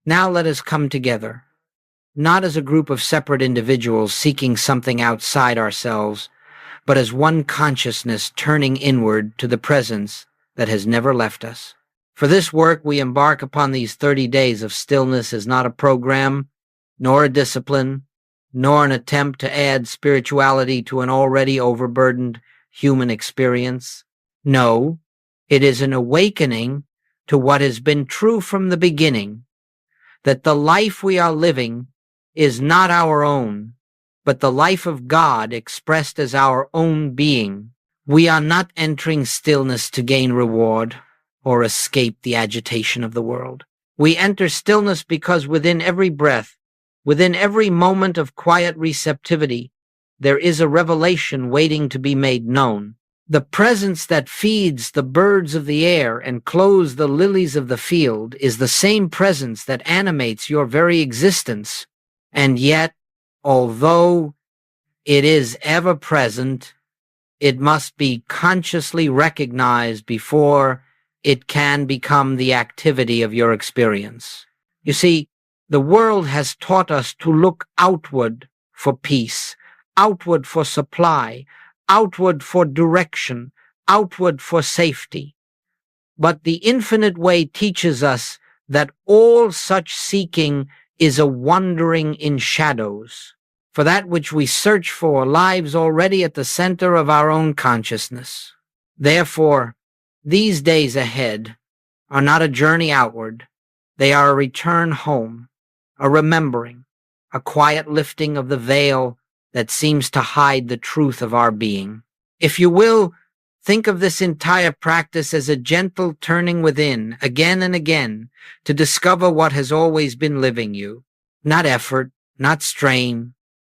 Now let us come together, not as a group of separate individuals seeking something outside ourselves, but as one consciousness turning inward to the presence that has never left us. For this work, we embark upon these 30 days of stillness as not a program, nor a discipline, nor an attempt to add spirituality to an already overburdened human experience. No, it is an awakening to what has been true from the beginning, that the life we are living is not our own, but the life of God expressed as our own being. We are not entering stillness to gain reward or escape the agitation of the world. We enter stillness because within every breath, within every moment of quiet receptivity, there is a revelation waiting to be made known. The presence that feeds the birds of the air and clothes the lilies of the field is the same presence that animates your very existence. And yet, although it is ever present, it must be consciously recognized before it can become the activity of your experience. You see, the world has taught us to look outward for peace, outward for supply, outward for direction, outward for safety. But the infinite way teaches us that all such seeking is a wandering in shadows, for that which we search for lies already at the center of our own consciousness. Therefore, these days ahead are not a journey outward, they are a return home, a remembering, a quiet lifting of the veil that seems to hide the truth of our being. If you will, think of this entire practice as a gentle turning within, again and again, to discover what has always been living you. Not effort, not strain,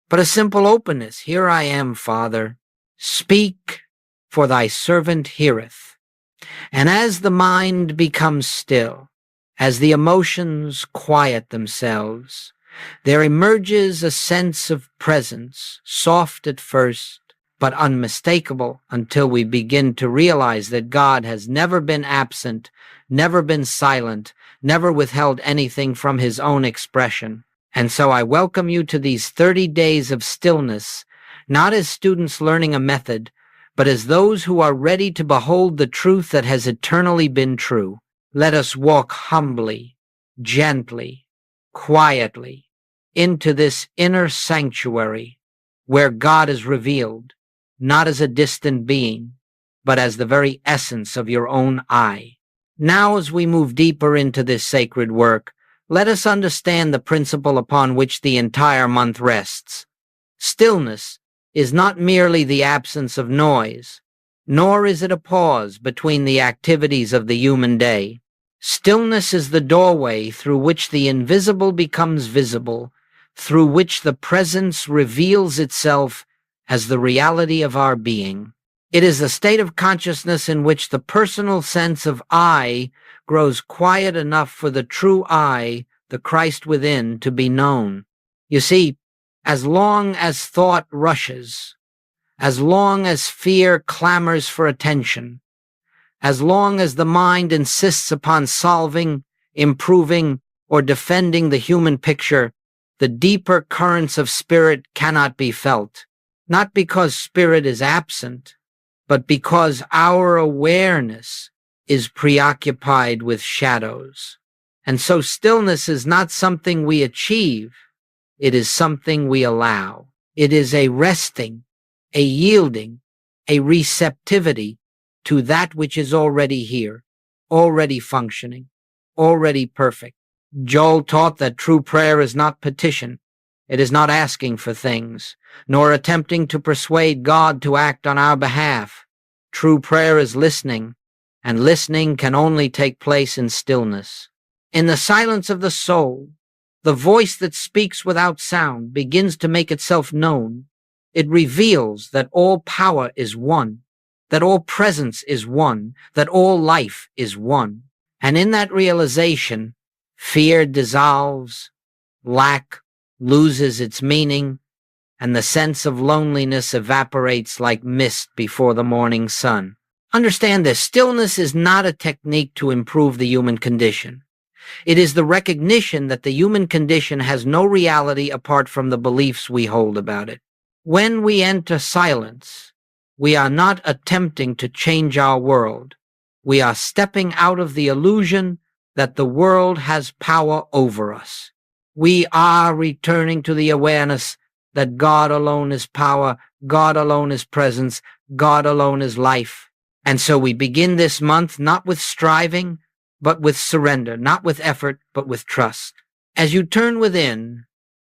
but a simple openness. Here I am, Father. Speak, for thy servant heareth. And as the mind becomes still, as the emotions quiet themselves, there emerges a sense of presence, soft at first, but unmistakable until we begin to realize that God has never been absent, never been silent, never withheld anything from his own expression. And so I welcome you to these 30 days of stillness, not as students learning a method, but as those who are ready to behold the truth that has eternally been true. Let us walk humbly, gently, quietly into this inner sanctuary where God is revealed, not as a distant being, but as the very essence of your own I. Now, as we move deeper into this sacred work, let us understand the principle upon which the entire month rests. Stillness is not merely the absence of noise, nor is it a pause between the activities of the human day. Stillness is the doorway through which the invisible becomes visible, through which the presence reveals itself as the reality of our being. It is a state of consciousness in which the personal sense of I grows quiet enough for the true I, the Christ within, to be known. You see, as long as thought rushes, as long as fear clamors for attention, as long as the mind insists upon solving, improving, or defending the human picture, the deeper currents of spirit cannot be felt, not because spirit is absent, but because our awareness is preoccupied with shadows. And so stillness is not something we achieve, it is something we allow. It is a resting, a yielding, a receptivity to that which is already here, already functioning, already perfect. Joel taught that true prayer is not petition. It is not asking for things, nor attempting to persuade God to act on our behalf. True prayer is listening, and listening can only take place in stillness. In the silence of the soul, the voice that speaks without sound begins to make itself known. It reveals that all power is one, that all presence is one, that all life is one. And in that realization, fear dissolves, lack loses its meaning, and the sense of loneliness evaporates like mist before the morning sun. Understand this, stillness is not a technique to improve the human condition. It is the recognition that the human condition has no reality apart from the beliefs we hold about it. When we enter silence, we are not attempting to change our world. We are stepping out of the illusion that the world has power over us. We are returning to the awareness that God alone is power, God alone is presence, God alone is life. And so we begin this month not with striving, but with surrender, not with effort, but with trust. As you turn within,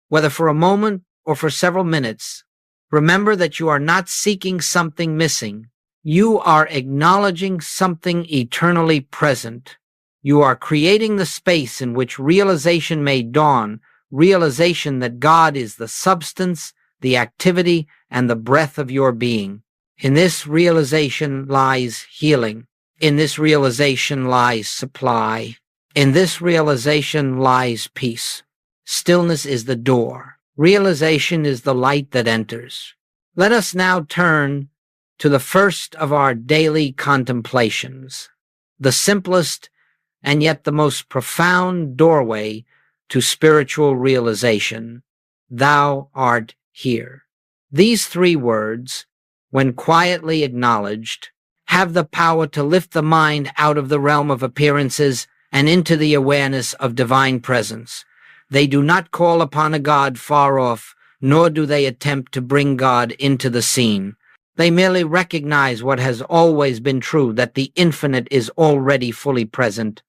whether for a moment or for several minutes, remember that you are not seeking something missing. You are acknowledging something eternally present. You are creating the space in which realization may dawn, realization that God is the substance, the activity, and the breath of your being. In this realization lies healing. In this realization lies supply. In this realization lies peace. Stillness is the door. Realization is the light that enters. Let us now turn to the first of our daily contemplations, the simplest and yet the most profound doorway to spiritual realization. Thou art here. These three words, when quietly acknowledged, have the power to lift the mind out of the realm of appearances and into the awareness of divine presence. They do not call upon a God far off, nor do they attempt to bring God into the scene. They merely recognize what has always been true, that the infinite is already fully present,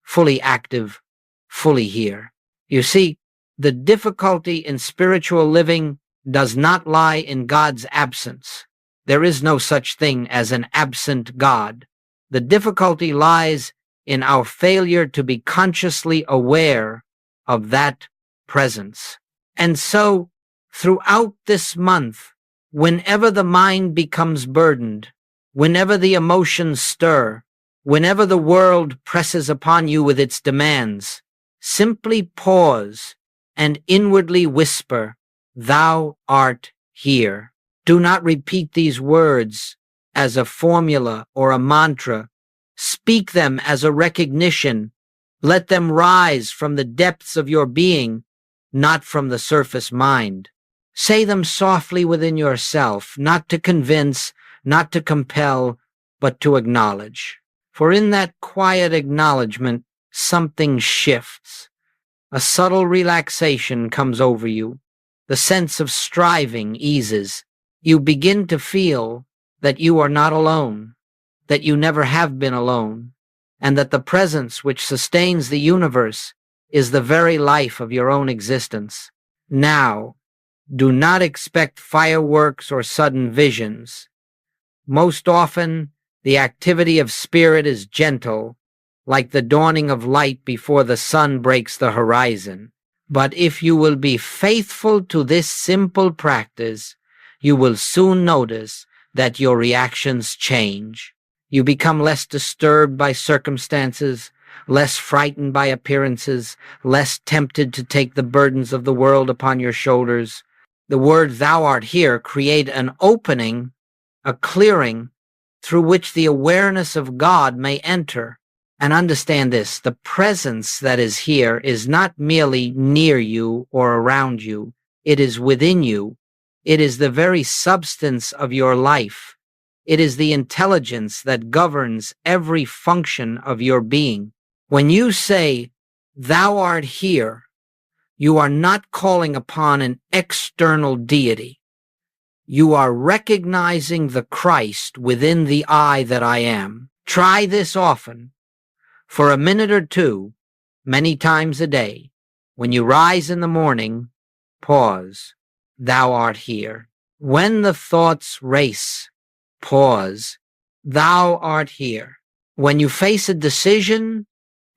fully active, fully here. You see, the difficulty in spiritual living does not lie in God's absence. There is no such thing as an absent God. The difficulty lies in our failure to be consciously aware of that presence. And so, throughout this month, whenever the mind becomes burdened, whenever the emotions stir, whenever the world presses upon you with its demands, simply pause and inwardly whisper, "Thou art here." Do not repeat these words as a formula or a mantra. Speak them as a recognition. Let them rise from the depths of your being, not from the surface mind. Say them softly within yourself, not to convince, not to compel, but to acknowledge. For in that quiet acknowledgement, something shifts. A subtle relaxation comes over you. The sense of striving eases. You begin to feel that you are not alone, that you never have been alone, and that the presence which sustains the universe is the very life of your own existence. Now, do not expect fireworks or sudden visions. Most often, the activity of spirit is gentle, like the dawning of light before the sun breaks the horizon. But if you will be faithful to this simple practice, you will soon notice that your reactions change. You become less disturbed by circumstances, less frightened by appearances, less tempted to take the burdens of the world upon your shoulders. The word "thou art here" create an opening, a clearing, through which the awareness of God may enter. And understand this, the presence that is here is not merely near you or around you. It is within you. It is the very substance of your life. It is the intelligence that governs every function of your being. When you say, "Thou art here," you are not calling upon an external deity. You are recognizing the Christ within the I that I am. Try this often. For a minute or two, many times a day. When you rise in the morning, pause. Thou art here. When the thoughts race, pause. Thou art here. When you face a decision,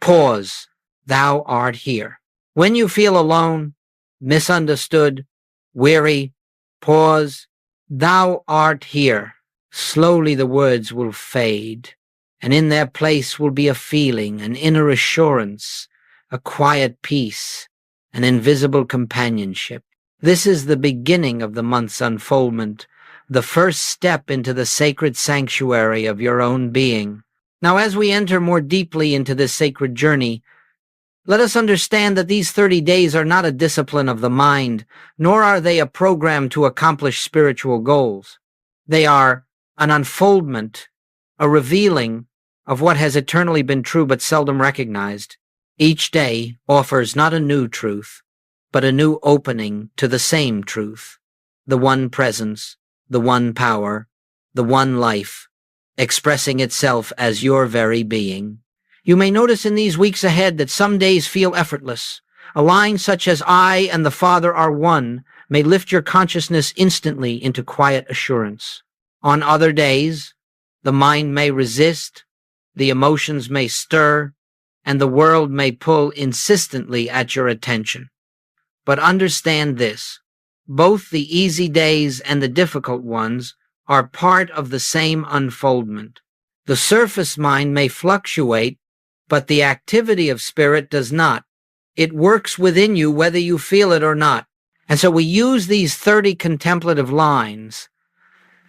pause. Thou art here. When you feel alone, misunderstood, weary, pause. Thou art here. Slowly the words will fade, and in their place will be a feeling, an inner assurance, a quiet peace, an invisible companionship. This is the beginning of the month's unfoldment, the first step into the sacred sanctuary of your own being. Now, as we enter more deeply into this sacred journey, Let us understand that these 30 days are not a discipline of the mind, nor are they a program to accomplish spiritual goals. They are an unfoldment, a revealing of what has eternally been true but seldom recognized. Each day offers not a new truth, but a new opening to the same truth, the one presence, the one power, the one life, expressing itself as your very being. You may notice in these weeks ahead that some days feel effortless. A line such as "I and the Father are one" may lift your consciousness instantly into quiet assurance. On other days, the mind may resist, the emotions may stir, and the world may pull insistently at your attention. But understand this: both the easy days and the difficult ones are part of the same unfoldment. The surface mind may fluctuate, but the activity of spirit does not. It works within you whether you feel it or not. And so we use these 30 contemplative lines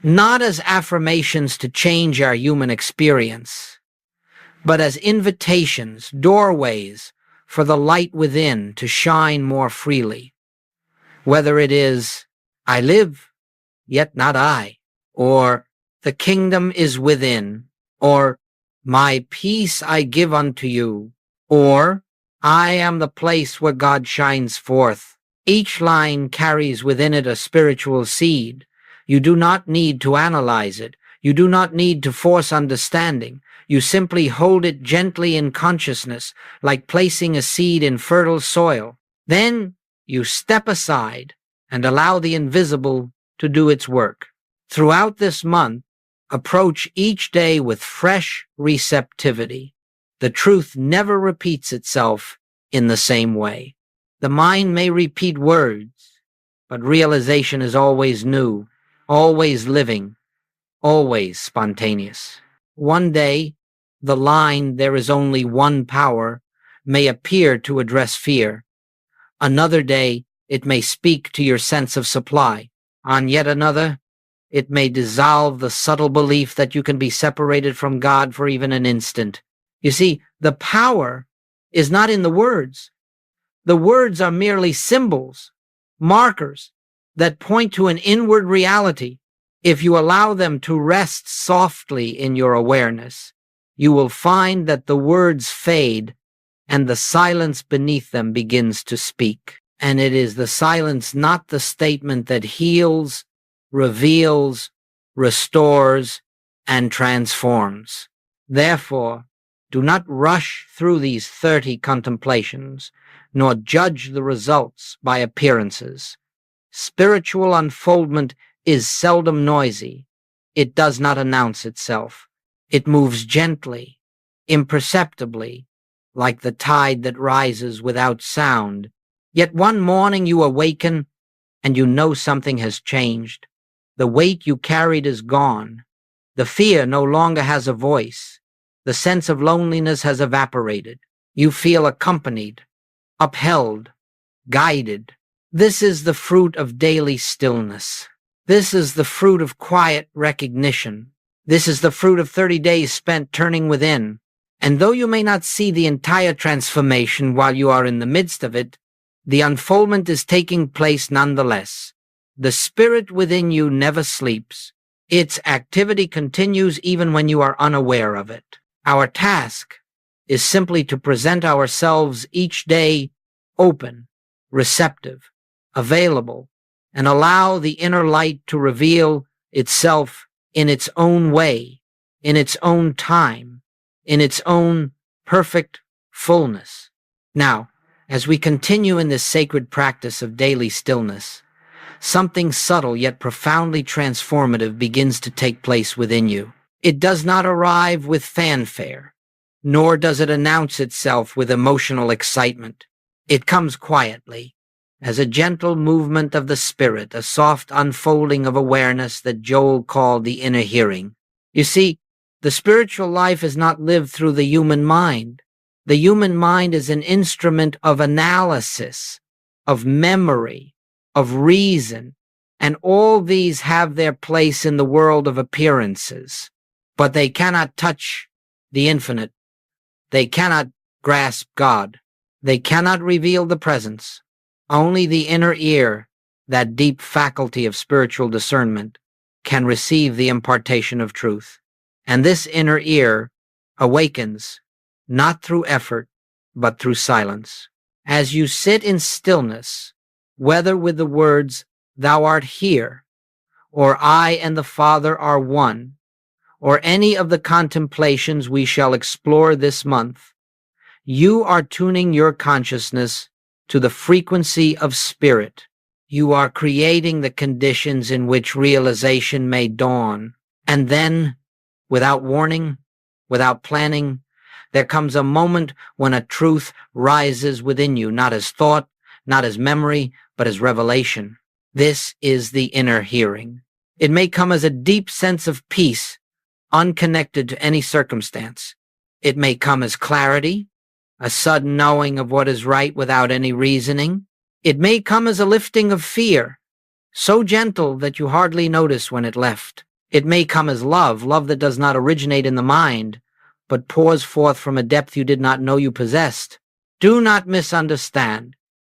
not as affirmations to change our human experience, but as invitations, doorways for the light within to shine more freely. Whether it is, "I live, yet not I," or "The kingdom is within," or "My peace I give unto you," or "I am the place where God shines forth." Each line carries within it a spiritual seed. You do not need to analyze it. You do not need to force understanding. You simply hold it gently in consciousness, like placing a seed in fertile soil. Then you step aside and allow the invisible to do its work. Throughout this month, approach each day with fresh receptivity. The truth never repeats itself in the same way. The mind may repeat words, but realization is always new, always living, always spontaneous. One day, the line "There is only one power" may appear to address fear. Another day, it may speak to your sense of supply. On yet another, it may dissolve the subtle belief that you can be separated from God for even an instant. You see, the power is not in the words. The words are merely symbols, markers that point to an inward reality. If you allow them to rest softly in your awareness, you will find that the words fade and the silence beneath them begins to speak. And it is the silence, not the statement, that heals, reveals, restores, and transforms. Therefore, do not rush through these 30 contemplations, nor judge the results by appearances. Spiritual unfoldment is seldom noisy. It does not announce itself. It moves gently, imperceptibly, like the tide that rises without sound. Yet one morning you awaken and you know something has changed. The weight you carried is gone. The fear no longer has a voice. The sense of loneliness has evaporated. You feel accompanied, upheld, guided. This is the fruit of daily stillness. This is the fruit of quiet recognition. This is the fruit of 30 days spent turning within. And though you may not see the entire transformation while you are in the midst of it, the unfoldment is taking place nonetheless. The spirit within you never sleeps. Its activity continues even when you are unaware of it. Our task is simply to present ourselves each day open, receptive, available, and allow the inner light to reveal itself in its own way, in its own time, in its own perfect fullness. Now, as we continue in this sacred practice of daily stillness, something subtle yet profoundly transformative begins to take place within you. It does not arrive with fanfare, nor does it announce itself with emotional excitement. It comes quietly, as a gentle movement of the spirit, a soft unfolding of awareness that Joel called the inner hearing. You see, the spiritual life is not lived through the human mind. The human mind is an instrument of analysis, of memory, of reason, and all these have their place in the world of appearances. But they cannot touch the infinite. They cannot grasp God. They cannot reveal the presence. Only the inner ear, that deep faculty of spiritual discernment, can receive the impartation of truth. And this inner ear awakens not through effort, but through silence. As you sit in stillness, whether with the words, "Thou art here," or "I and the Father are one," or any of the contemplations we shall explore this month, you are tuning your consciousness to the frequency of spirit. You are creating the conditions in which realization may dawn. And then, without warning, without planning, there comes a moment when a truth rises within you, not as thought, not as memory, but as revelation. This is the inner hearing. It may come as a deep sense of peace, unconnected to any circumstance. It may come as clarity, a sudden knowing of what is right without any reasoning. It may come as a lifting of fear, so gentle that you hardly notice when it left. It may come as love, love that does not originate in the mind, but pours forth from a depth you did not know you possessed. Do not misunderstand.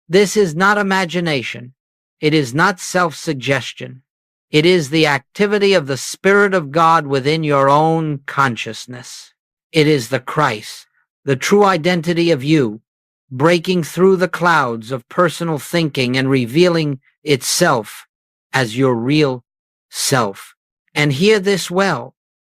This is not imagination. It is not self-suggestion. It is the activity of the Spirit of God within your own consciousness. It is the Christ, the true identity of you, breaking through the clouds of personal thinking and revealing itself as your real self. And hear this well.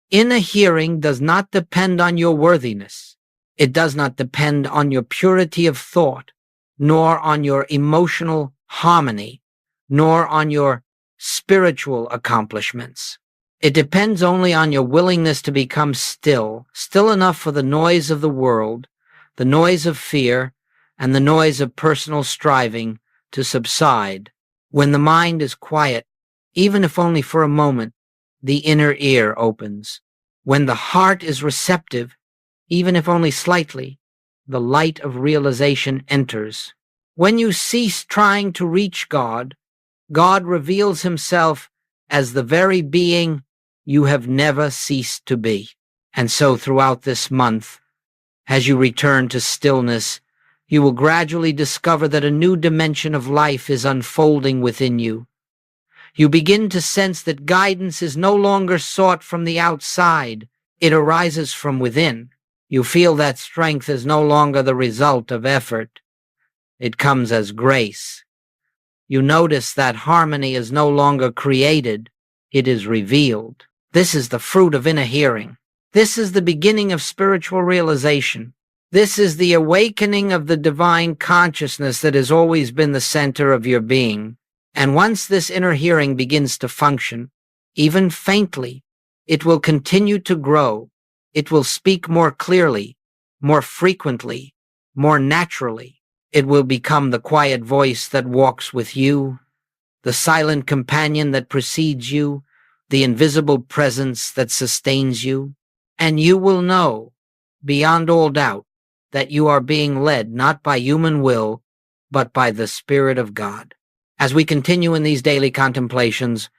Inner hearing does not depend on your worthiness. It does not depend on your purity of thought, nor on your emotional harmony, nor on your spiritual accomplishments. It depends only on your willingness to become still, still enough for the noise of the world, the noise of fear, and the noise of personal striving to subside. When the mind is quiet, even if only for a moment, the inner ear opens. When the heart is receptive, even if only slightly, the light of realization enters. When you cease trying to reach God, God reveals himself as the very being you have never ceased to be. And so throughout this month, as you return to stillness, you will gradually discover that a new dimension of life is unfolding within you. You begin to sense that guidance is no longer sought from the outside. It arises from within. You feel that strength is no longer the result of effort. It comes as grace. You notice that harmony is no longer created. It is revealed. This is the fruit of inner hearing. This is the beginning of spiritual realization. This is the awakening of the divine consciousness that has always been the center of your being. And once this inner hearing begins to function, even faintly, it will continue to grow. It will speak more clearly, more frequently, more naturally. It will become the quiet voice that walks with you, the silent companion that precedes you, the invisible presence that sustains you. And you will know, beyond all doubt, that you are being led not by human will, but by the Spirit of God. As we continue in these daily contemplations,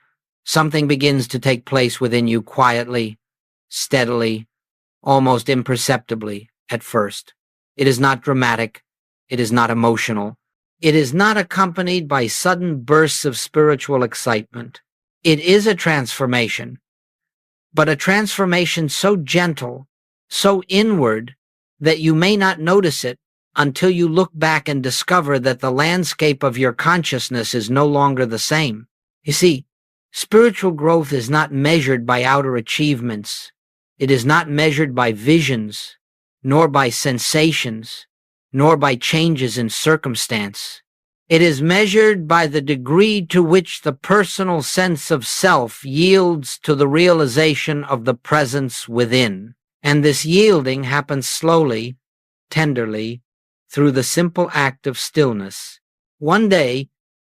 something begins to take place within you quietly, steadily, almost imperceptibly at first. It is not dramatic. It is not emotional. It is not accompanied by sudden bursts of spiritual excitement. It is a transformation, but a transformation so gentle, so inward, that you may not notice it until you look back and discover that the landscape of your consciousness is no longer the same. You see, spiritual growth is not measured by outer achievements. It is not measured by visions, nor by sensations, nor by changes in circumstance. It is measured by the degree to which the personal sense of self yields to the realization of the presence within. And this yielding happens slowly, tenderly, through the simple act of stillness. One day,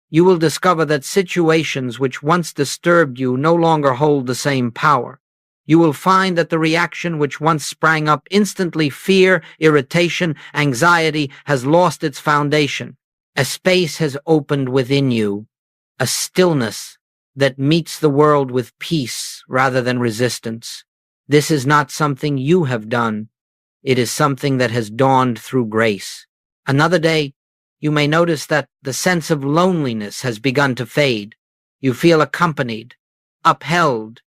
you will discover that situations which once disturbed you no longer hold the same power. You will find that the reaction which once sprang up instantly, fear, irritation, anxiety, has lost its foundation. A space has opened within you, a stillness that meets the world with peace rather than resistance. This is not something you have done. It is something that has dawned through grace. Another day, you may notice that the sense of loneliness has begun to fade. You feel accompanied, upheld,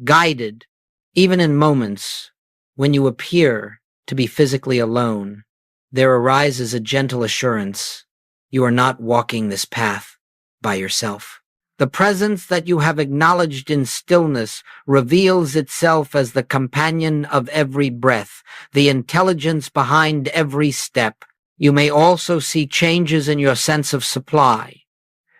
guided, even in moments when you appear to be physically alone. There arises a gentle assurance you are not walking this path by yourself. The presence that you have acknowledged in stillness reveals itself as the companion of every breath, the intelligence behind every step. You may also see changes in your sense of supply.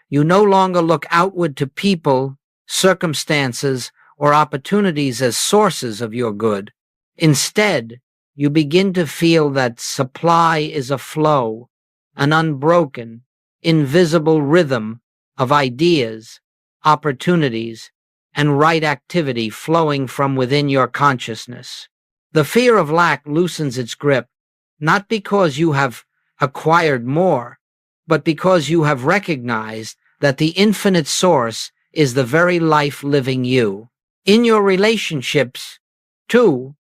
You no longer look outward to people, circumstances, or opportunities as sources of your good. Instead, you begin to feel that supply is a flow, an unbroken, invisible rhythm of ideas, opportunities, and right activity flowing from within your consciousness. The fear of lack loosens its grip, not because you have acquired more, but because you have recognized that the infinite source is the very life living you. In your relationships, too,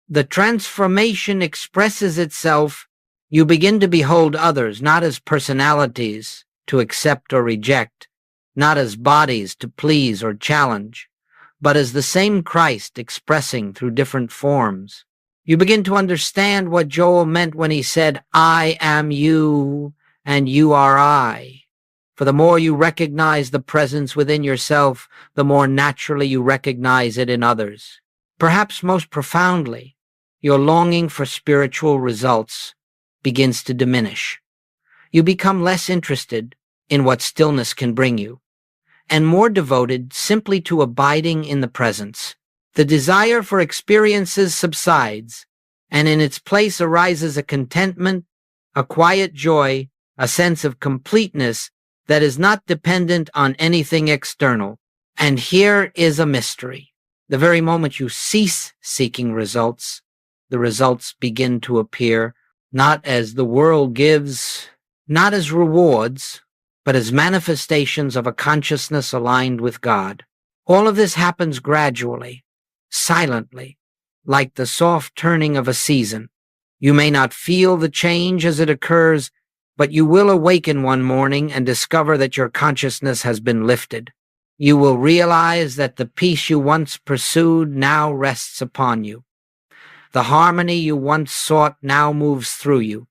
the transformation expresses itself. You begin to behold others not as personalities to accept or reject, not as bodies to please or challenge, but as the same Christ expressing through different forms. You begin to understand what Joel meant when he said, "I am you and you are I." For the more you recognize the presence within yourself, the more naturally you recognize it in others. Perhaps most profoundly, your longing for spiritual results begins to diminish. You become less interested in what stillness can bring you, and more devoted simply to abiding in the presence. The desire for experiences subsides, and in its place arises a contentment, a quiet joy, a sense of completeness that is not dependent on anything external. And here is a mystery. The very moment you cease seeking results, the results begin to appear, not as the world gives, not as rewards, but as manifestations of a consciousness aligned with God. All of this happens gradually, silently, like the soft turning of a season. You may not feel the change as it occurs, but you will awaken one morning and discover that your consciousness has been lifted. You will realize that the peace you once pursued now rests upon you. The harmony you once sought now moves through you.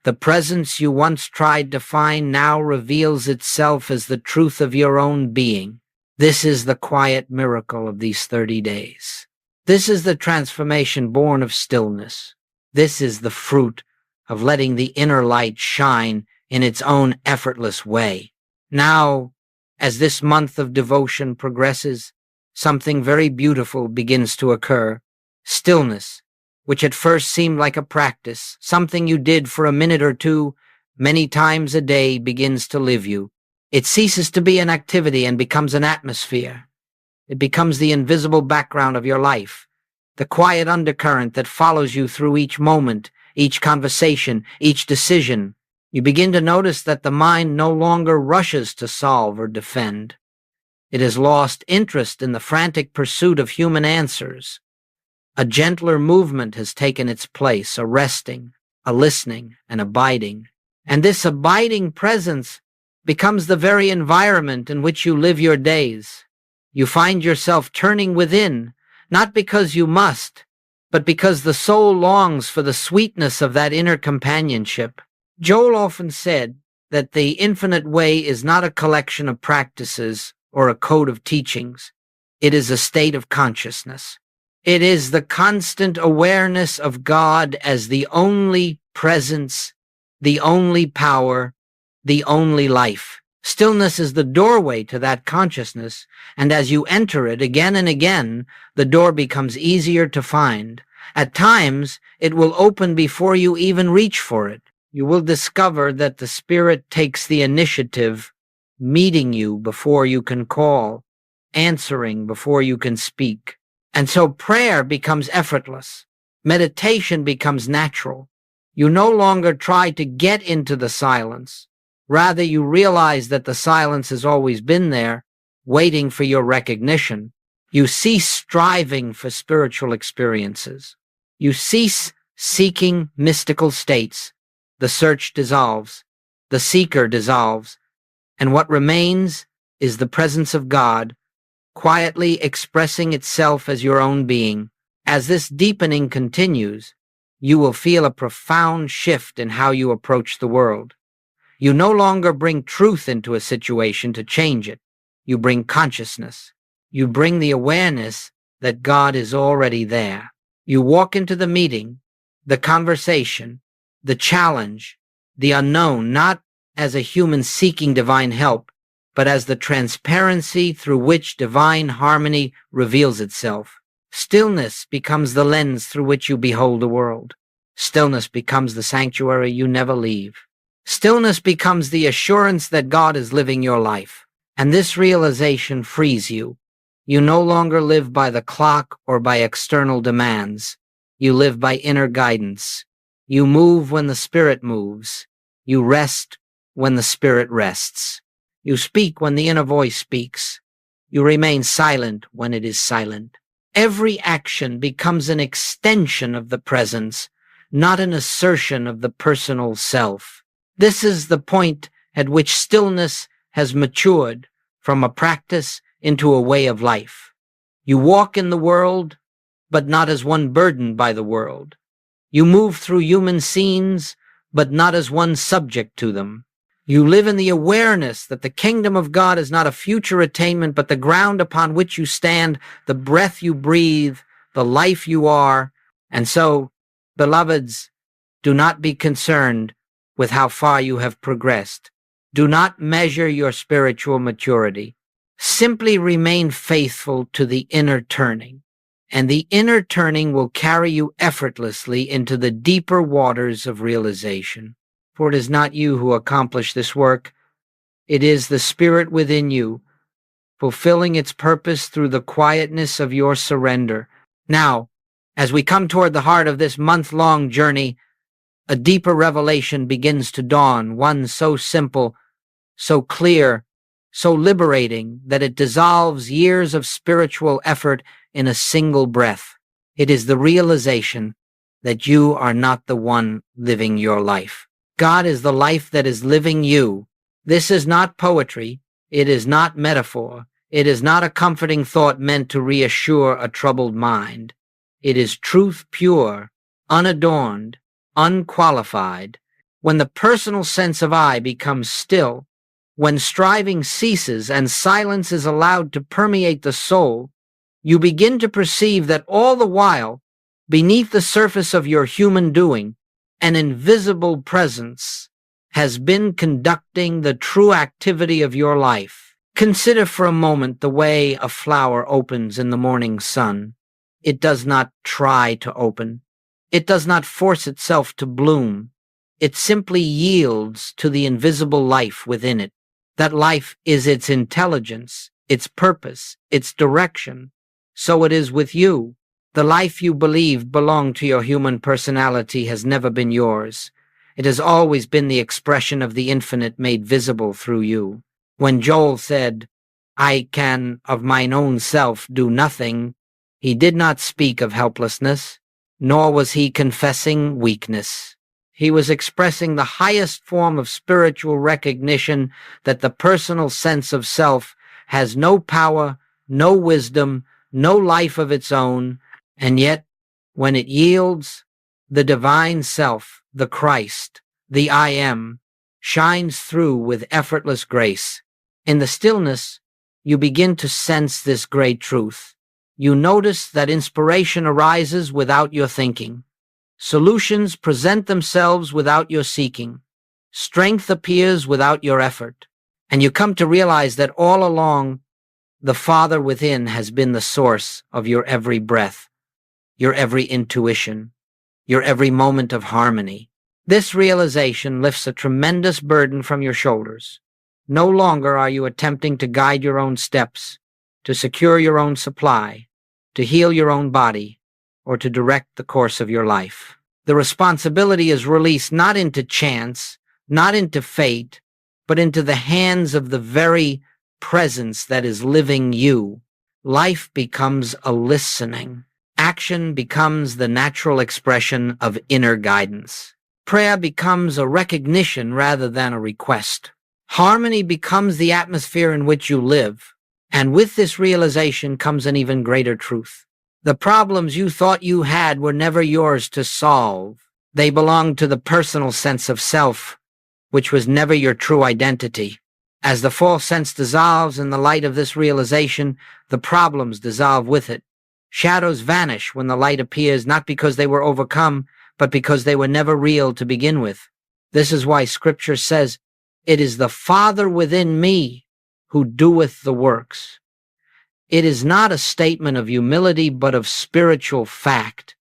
The presence you once tried to find now reveals itself as the truth of your own being. This is the quiet miracle of these 30 days. This is the transformation born of stillness. This is the fruit of letting the inner light shine in its own effortless way. Now, as this month of devotion progresses, something very beautiful begins to occur. Stillness, which at first seemed like a practice, something you did for a minute or two, many times a day, begins to live you. It ceases to be an activity and becomes an atmosphere. It becomes the invisible background of your life, the quiet undercurrent that follows you through each moment, each conversation, each decision. You begin to notice that the mind no longer rushes to solve or defend. It has lost interest in the frantic pursuit of human answers. A gentler movement has taken its place, a resting, a listening, and abiding. And this abiding presence becomes the very environment in which you live your days. You find yourself turning within, not because you must, but because the soul longs for the sweetness of that inner companionship. Joel often said that the infinite way is not a collection of practices or a code of teachings. It is a state of consciousness. It is the constant awareness of God as the only presence, the only power, the only life. Stillness is the doorway to that consciousness, and as you enter it again and again, the door becomes easier to find. At times, it will open before you even reach for it. You will discover that the Spirit takes the initiative, meeting you before you can call, answering before you can speak. And so prayer becomes effortless. Meditation becomes natural. You no longer try to get into the silence. Rather, you realize that the silence has always been there, waiting for your recognition. You cease striving for spiritual experiences. You cease seeking mystical states, The search dissolves, the seeker dissolves, and what remains is the presence of God, quietly expressing itself as your own being. As this deepening continues, you will feel a profound shift in how you approach the world. You no longer bring truth into a situation to change it. You bring consciousness. You bring the awareness that God is already there. You walk into the meeting, the conversation, the challenge, the unknown, not as a human seeking divine help, but as the transparency through which divine harmony reveals itself. Stillness becomes the lens through which you behold the world. Stillness becomes the sanctuary you never leave. Stillness becomes the assurance that God is living your life. And this realization frees you. You no longer live by the clock or by external demands. You live by inner guidance. You move when the Spirit moves. You rest when the Spirit rests. You speak when the inner voice speaks. You remain silent when it is silent. Every action becomes an extension of the presence, not an assertion of the personal self. This is the point at which stillness has matured from a practice into a way of life. You walk in the world, but not as one burdened by the world. You move through human scenes, but not as one subject to them. You live in the awareness that the kingdom of God is not a future attainment, but the ground upon which you stand, the breath you breathe, the life you are. And so, beloveds, do not be concerned with how far you have progressed. Do not measure your spiritual maturity. Simply remain faithful to the inner turning, and the inner turning will carry you effortlessly into the deeper waters of realization. For it is not you who accomplish this work. It is the Spirit within you, fulfilling its purpose through the quietness of your surrender. Now, as we come toward the heart of this month-long journey, a deeper revelation begins to dawn, one so simple, so clear, so liberating that it dissolves years of spiritual effort in a single breath. It is the realization that you are not the one living your life. God is the life that is living you. This is not poetry. It is not metaphor. It is not a comforting thought meant to reassure a troubled mind. It is truth pure, unadorned, unqualified. When the personal sense of I becomes still, when striving ceases and silence is allowed to permeate the soul, you begin to perceive that all the while, beneath the surface of your human doing, an invisible presence has been conducting the true activity of your life. Consider for a moment the way a flower opens in the morning sun. It does not try to open. It does not force itself to bloom. It simply yields to the invisible life within it. That life is its intelligence, its purpose, its direction. So it is with you. The life you believed belonged to your human personality has never been yours. It has always been the expression of the infinite made visible through you. When Joel said, "I can of mine own self do nothing," he did not speak of helplessness, nor was he confessing weakness. He was expressing the highest form of spiritual recognition that the personal sense of self has no power, no wisdom, no life of its own, and yet, when it yields, the divine self, the Christ, the I Am, shines through with effortless grace. In the stillness, you begin to sense this great truth. You notice that inspiration arises without your thinking. Solutions present themselves without your seeking. Strength appears without your effort. And you come to realize that all along, the Father within has been the source of your every breath, your every intuition, your every moment of harmony. This realization lifts a tremendous burden from your shoulders. No longer are you attempting to guide your own steps, to secure your own supply, to heal your own body, or to direct the course of your life. The responsibility is released not into chance, not into fate, but into the hands of the very presence that is living you. Life becomes a listening. Action becomes the natural expression of inner guidance. Prayer becomes a recognition rather than a request. Harmony becomes the atmosphere in which you live. And with this realization comes an even greater truth. The problems you thought you had were never yours to solve. They belonged to the personal sense of self, which was never your true identity. As the false sense dissolves in the light of this realization, the problems dissolve with it. Shadows vanish when the light appears, not because they were overcome, but because they were never real to begin with. This is why Scripture says, "It is the Father within me who doeth the works." It is not a statement of humility, but of spiritual fact.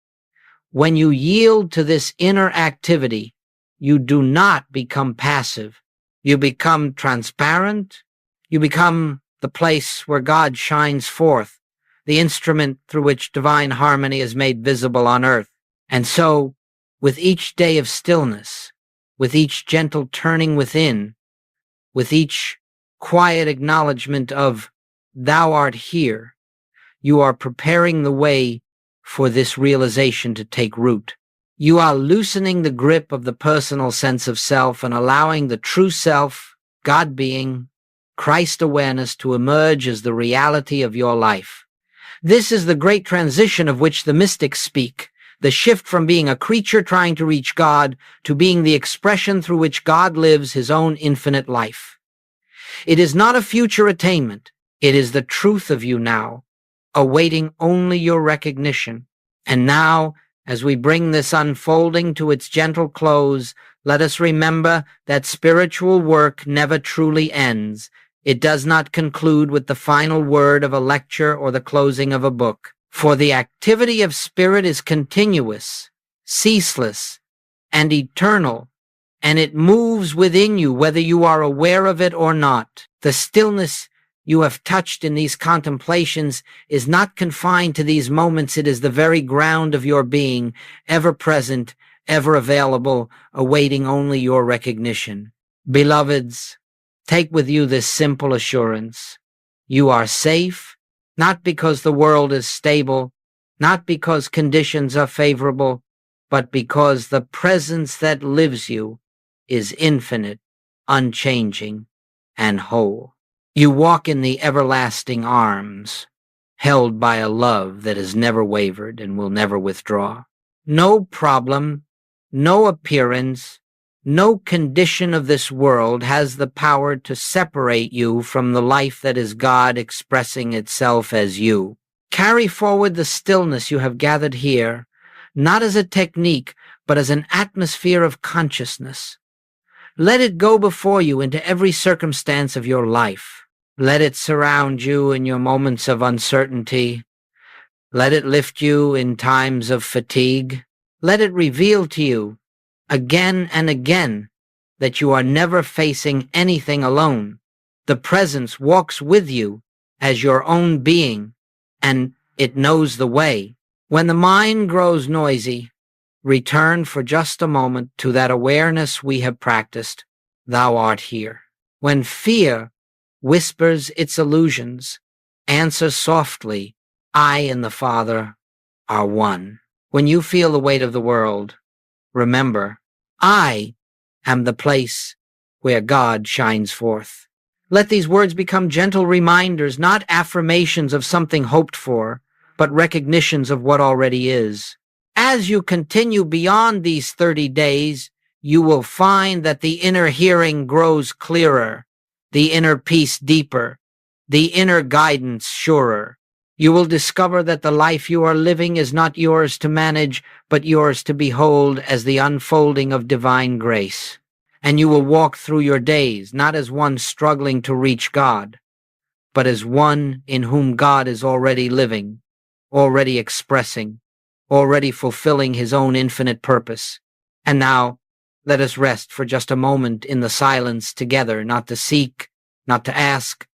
When you yield to this inner activity, you do not become passive. You become transparent. You become the place where God shines forth, the instrument through which divine harmony is made visible on earth. And so, with each day of stillness, with each gentle turning within, with each quiet acknowledgement of "Thou art here," you are preparing the way for this realization to take root. You are loosening the grip of the personal sense of self and allowing the true self, God being, Christ awareness to emerge as the reality of your life. This is the great transition of which the mystics speak, the shift from being a creature trying to reach God to being the expression through which God lives his own infinite life. It is not a future attainment. It is the truth of you now, awaiting only your recognition. And now, as we bring this unfolding to its gentle close, let us remember that spiritual work never truly ends. It does not conclude with the final word of a lecture or the closing of a book. For the activity of spirit is continuous, ceaseless, and eternal, and it moves within you whether you are aware of it or not. The stillness you have touched in these contemplations is not confined to these moments. It is the very ground of your being, ever present, ever available, awaiting only your recognition. Beloveds, take with you this simple assurance. You are safe, not because the world is stable, not because conditions are favorable, but because the presence that lives you is infinite, unchanging, and whole. You walk in the everlasting arms, held by a love that has never wavered and will never withdraw. No problem, no appearance, no condition of this world has the power to separate you from the life that is God expressing itself as you. Carry forward the stillness you have gathered here, not as a technique, but as an atmosphere of consciousness. Let it go before you into every circumstance of your life. Let it surround you in your moments of uncertainty. Let it lift you in times of fatigue. Let it reveal to you again and again that you are never facing anything alone. The presence walks with you as your own being, and it knows the way. When the mind grows noisy, return for just a moment to that awareness we have practiced. Thou art here. When fear whispers its illusions, answer softly, I and the Father are one. When you feel the weight of the world, remember, I am the place where God shines forth. Let these words become gentle reminders, not affirmations of something hoped for, but recognitions of what already is. As you continue beyond these 30 days, you will find that the inner hearing grows clearer, the inner peace deeper, the inner guidance surer. You will discover that the life you are living is not yours to manage, but yours to behold as the unfolding of divine grace. And you will walk through your days, not as one struggling to reach God, but as one in whom God is already living, already expressing, already fulfilling his own infinite purpose. And now, let us rest for just a moment in the silence together, not to seek, not to ask,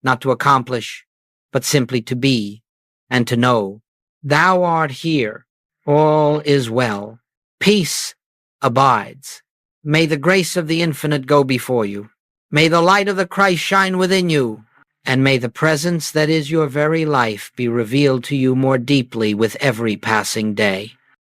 not to accomplish, but simply to be and to know. Thou art here. All is well. Peace abides. May the grace of the infinite go before you. May the light of the Christ shine within you. And may the presence that is your very life be revealed to you more deeply with every passing day.